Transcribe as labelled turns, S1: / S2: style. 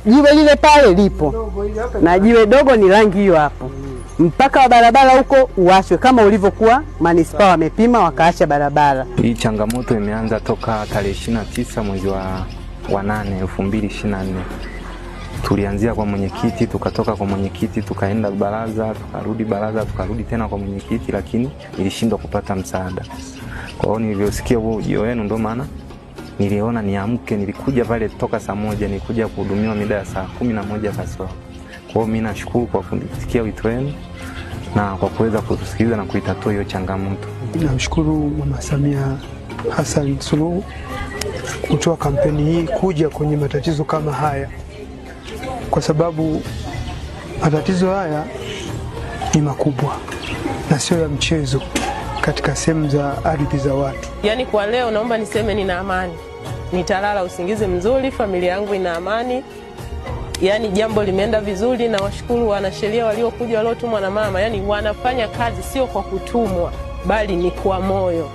S1: Jiwe lile pale lipo na jiwe dogo ni rangi hiyo hapo. Mpaka wa barabara huko uachwe kama ulivyokuwa manispaa wamepima wakaacha barabara.
S2: Hii changamoto imeanza toka tarehe 29 mwezi wa 8 2024. Tulianzia kwa mwenyekiti, tukatoka kwa mwenyekiti, tukaenda baraza, tukarudi tena kwa mwenyekiti, lakini nilishindwa kupata msaada. Kwa hiyo nilivyosikia huo ujio wenu ndio maana niliona niamke, nilikuja pale toka saa 1, nilikuja kuhudumiwa mida ya saa 11 kasoro. Kwa hiyo mimi nashukuru kwa kunisikia wito wenu na kwa kuweza kutusikiliza na kuitatua hiyo changamoto.
S3: Namshukuru Mama Samia Hassan Suluhu kutoa kampeni hii kuja kwenye matatizo kama haya, kwa sababu matatizo haya ni makubwa na sio ya mchezo katika sehemu za ardhi za watu.
S4: Yaani kwa leo naomba niseme nina amani. Nitalala usingizi mzuri, familia yangu ina amani. Yaani jambo limeenda vizuri na washukuru wanasheria waliokuja waliotumwa na mama. Yaani wanafanya kazi sio kwa kutumwa bali ni kwa moyo.